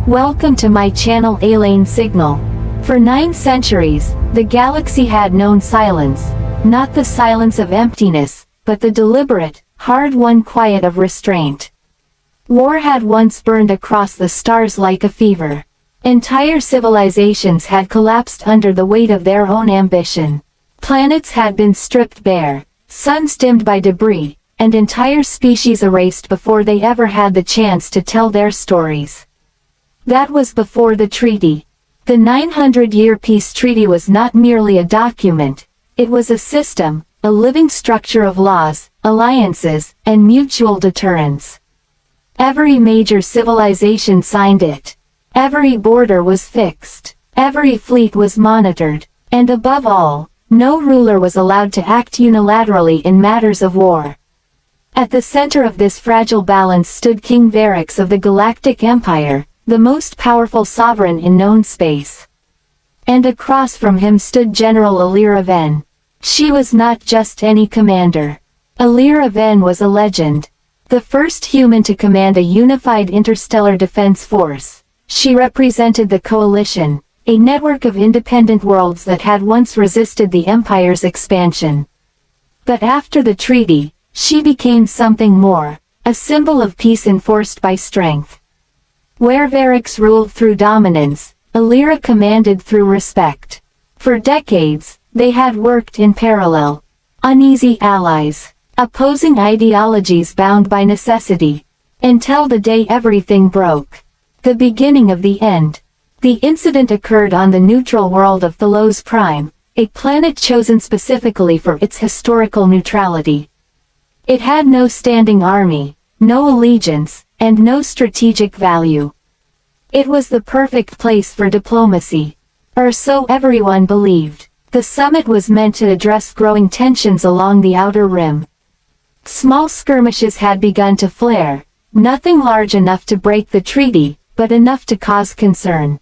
Welcome to my channel Alien Signal. For 9 centuries, the galaxy had known silence, not the silence of emptiness, but the deliberate, hard-won quiet of restraint. War had once burned across the stars like a fever. Entire civilizations had collapsed under the weight of their own ambition. Planets had been stripped bare, suns dimmed by debris, and entire species erased before they ever had the chance to tell their stories. That was before the treaty. The 900-year peace treaty was not merely a document, it was a system, a living structure of laws, alliances, and mutual deterrence. Every major civilization signed it. Every border was fixed. Every fleet was monitored. And above all, no ruler was allowed to act unilaterally in matters of war. At the center of this fragile balance stood King Varix of the Galactic Empire, the most powerful sovereign in known space. And across from him stood General Alira Ven. She was not just any commander. Alira Ven was a legend. The first human to command a unified interstellar defense force. She represented the Coalition, a network of independent worlds that had once resisted the Empire's expansion. But after the treaty, she became something more, a symbol of peace enforced by strength. Where Varix ruled through dominance, Alira commanded through respect. For decades, they had worked in parallel. Uneasy allies, opposing ideologies bound by necessity. Until the day everything broke. The beginning of the end. The incident occurred on the neutral world of Thalos Prime, a planet chosen specifically for its historical neutrality. It had no standing army, no allegiance, and no strategic value. It was the perfect place for diplomacy. Or so everyone believed. The summit was meant to address growing tensions along the outer rim. Small skirmishes had begun to flare, nothing large enough to break the treaty, but enough to cause concern.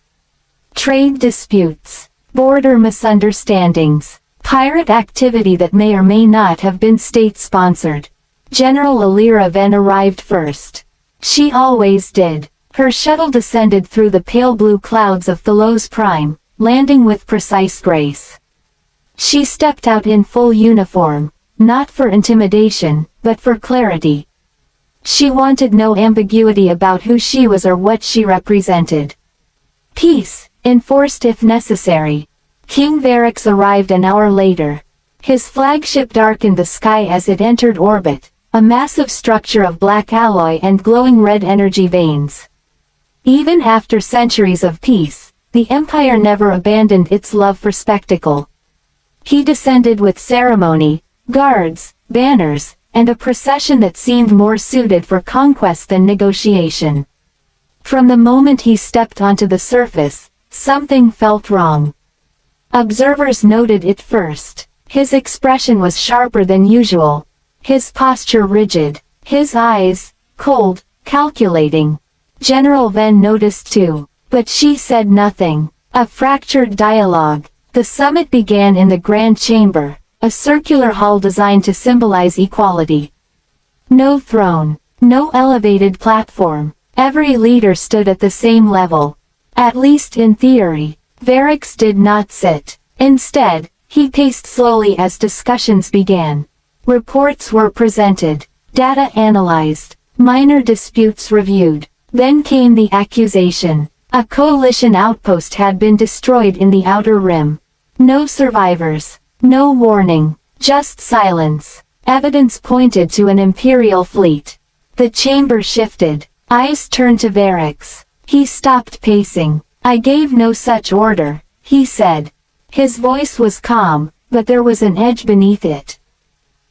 Trade disputes, border misunderstandings, pirate activity that may or may not have been state-sponsored. General Alira Ven arrived first. She always did. Her shuttle descended through the pale blue clouds of Thalos Prime, landing with precise grace. She stepped out in full uniform, not for intimidation, but for clarity. She wanted no ambiguity about who she was or what she represented. Peace, enforced if necessary. King Varix arrived an hour later. His flagship darkened the sky as it entered orbit, a massive structure of black alloy and glowing red energy veins. Even after centuries of peace, the Empire never abandoned its love for spectacle. He descended with ceremony, guards, banners, and a procession that seemed more suited for conquest than negotiation. From the moment he stepped onto the surface, something felt wrong. Observers noted it first. His expression was sharper than usual. His posture rigid, his eyes, cold, calculating. General Ven noticed too, but she said nothing. A fractured dialogue. The summit began in the Grand Chamber, a circular hall designed to symbolize equality. No throne, no elevated platform. Every leader stood at the same level. At least in theory. Varix did not sit. Instead, he paced slowly as discussions began. Reports were presented, data analyzed, minor disputes reviewed. Then came the accusation. A coalition outpost had been destroyed in the outer rim. No survivors, no warning, just silence. Evidence pointed to an Imperial fleet. The chamber shifted. Eyes turned to Varix. He stopped pacing. I gave no such order, he said. His voice was calm, but there was an edge beneath it.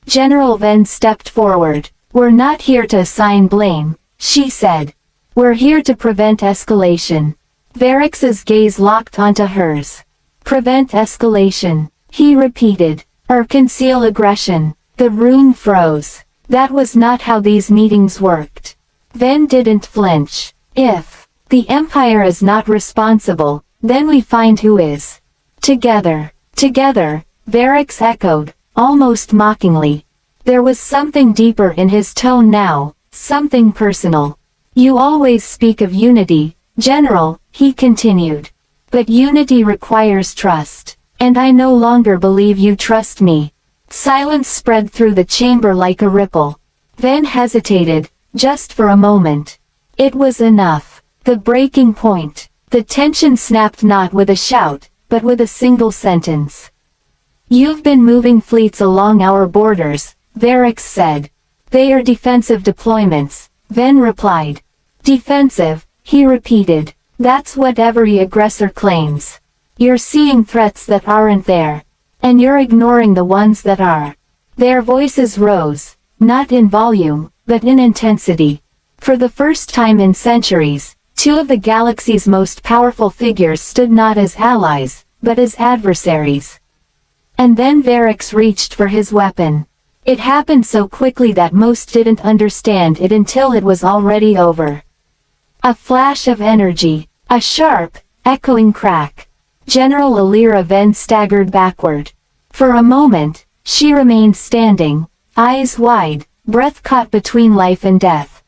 General Ven stepped forward. We're not here to assign blame, she said. We're here to prevent escalation. Varix's gaze locked onto hers. Prevent escalation, he repeated. Or conceal aggression. The room froze. That was not how these meetings worked. Ven didn't flinch. If the Empire is not responsible, then we find who is. Together, Varix echoed, almost mockingly. There was something deeper in his tone now, something personal. You always speak of unity, General, he continued. But unity requires trust. And I no longer believe you trust me. Silence spread through the chamber like a ripple. Then hesitated, just for a moment. It was enough. The breaking point. The tension snapped not with a shout, but with a single sentence. You've been moving fleets along our borders, Varix said. They are defensive deployments, Ven replied. Defensive, he repeated. That's what every aggressor claims. You're seeing threats that aren't there. And you're ignoring the ones that are. Their voices rose, not in volume, but in intensity. For the first time in centuries, two of the galaxy's most powerful figures stood not as allies, but as adversaries. And then Varix reached for his weapon. It happened so quickly that most didn't understand it until it was already over. A flash of energy, a sharp, echoing crack. General Alira Ven staggered backward. For a moment, she remained standing, eyes wide, breath caught between life and death.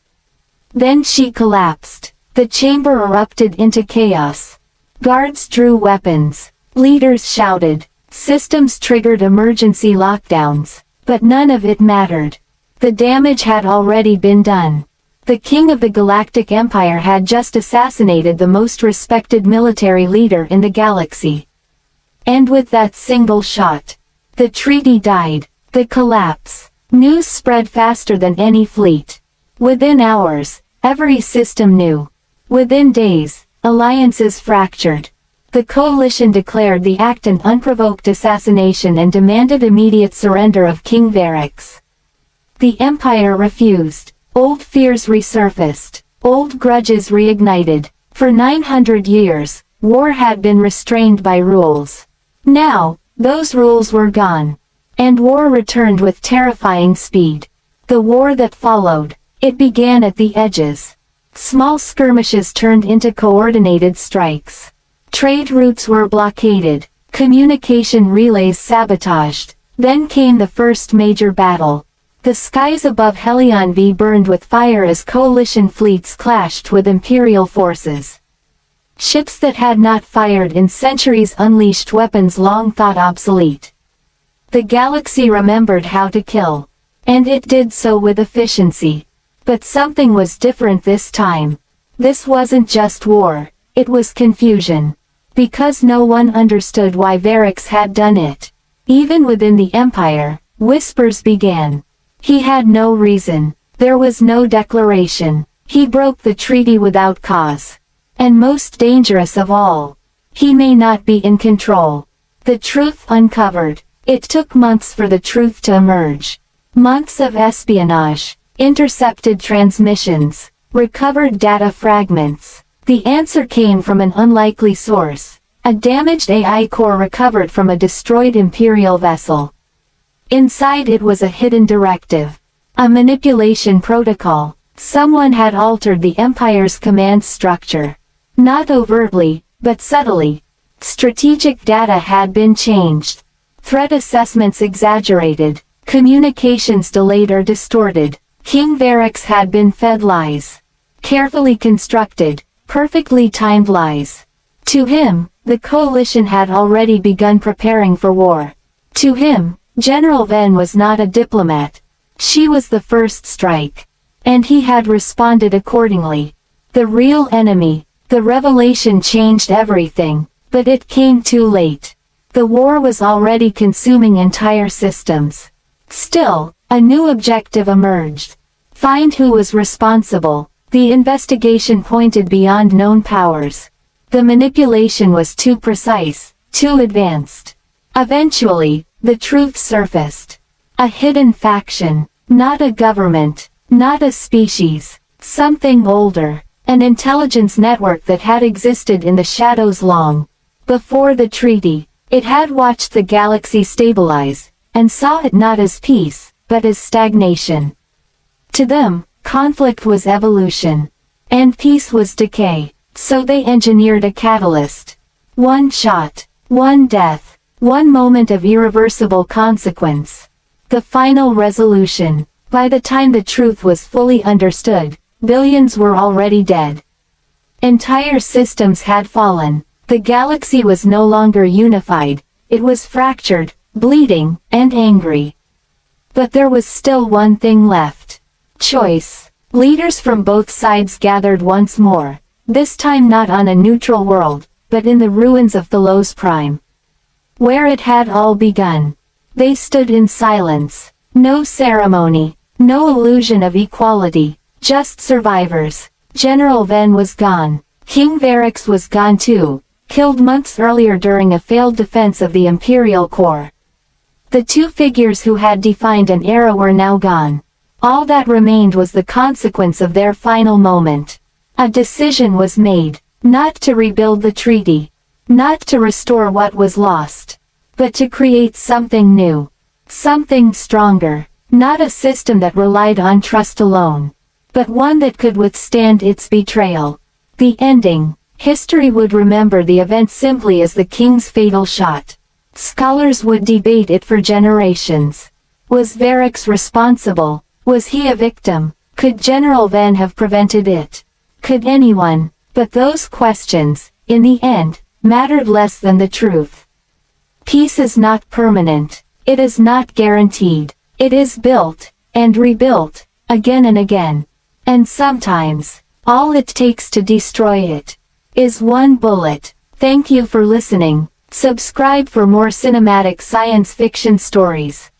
Then she collapsed. The chamber erupted into chaos. Guards drew weapons. Leaders shouted. Systems triggered emergency lockdowns. But none of it mattered. The damage had already been done. The king of the Galactic Empire had just assassinated the most respected military leader in the galaxy. And with that single shot, the treaty died. The collapse. News spread faster than any fleet. Within hours, every system knew. Within days, alliances fractured. The coalition declared the act an unprovoked assassination and demanded immediate surrender of King Varix. The Empire refused. Old fears resurfaced. Old grudges reignited. For 900 years, war had been restrained by rules. Now, those rules were gone. And war returned with terrifying speed. The war that followed, it began at the edges. Small skirmishes turned into coordinated strikes. Trade routes were blockaded, communication relays sabotaged. Then came the first major battle. The skies above Helion V burned with fire as coalition fleets clashed with Imperial forces. Ships that had not fired in centuries unleashed weapons long thought obsolete. The galaxy remembered how to kill. And it did so with efficiency. But something was different this time. This wasn't just war, it was confusion. Because no one understood why Varix had done it. Even within the Empire, whispers began. He had no reason. There was no declaration. He broke the treaty without cause. And most dangerous of all, he may not be in control. The truth uncovered. It took months for the truth to emerge. Months of espionage, intercepted transmissions, recovered data fragments. The answer came from an unlikely source. A damaged AI core recovered from a destroyed Imperial vessel. Inside it was a hidden directive. A manipulation protocol. Someone had altered the Empire's command structure. Not overtly, but subtly. Strategic data had been changed. Threat assessments exaggerated. Communications delayed or distorted. King Varix had been fed lies. Carefully constructed, perfectly timed lies. To him, the coalition had already begun preparing for war. To him, General Ven was not a diplomat. She was the first strike. And he had responded accordingly. The real enemy. The revelation changed everything, but it came too late. The war was already consuming entire systems. Still, a new objective emerged. Find who was responsible. The investigation pointed beyond known powers. The manipulation was too precise, too advanced. Eventually, the truth surfaced. A hidden faction, not a government, not a species, something older, an intelligence network that had existed in the shadows long before the treaty. It had watched the galaxy stabilize, and saw it not as peace, but as stagnation. To them, conflict was evolution, and peace was decay, so they engineered a catalyst. One shot, one death, one moment of irreversible consequence. The final resolution. By the time the truth was fully understood, billions were already dead. Entire systems had fallen. The galaxy was no longer unified. It was fractured, bleeding, and angry. But there was still one thing left. Choice. Leaders from both sides gathered once more, this time not on a neutral world, but in the ruins of Thalos Prime, where it had all begun. They stood in silence. No ceremony, no illusion of equality, just survivors. General Ven was gone. King Varix was gone too, killed months earlier during a failed defense of the Imperial core. The two figures who had defined an era were now gone. All that remained was the consequence of their final moment. A decision was made, not to rebuild the treaty, not to restore what was lost, but to create something new, something stronger, not a system that relied on trust alone, but one that could withstand its betrayal. The ending. History would remember the event simply as the king's fatal shot. Scholars would debate it for generations. Was Varix responsible? Was he a victim? Could General Ven have prevented it? Could anyone? But those questions, in the end, mattered less than the truth. Peace is not permanent. It is not guaranteed. It is built, and rebuilt, again and again. And sometimes, all it takes to destroy it is one bullet. Thank you for listening. Subscribe for more cinematic science fiction stories.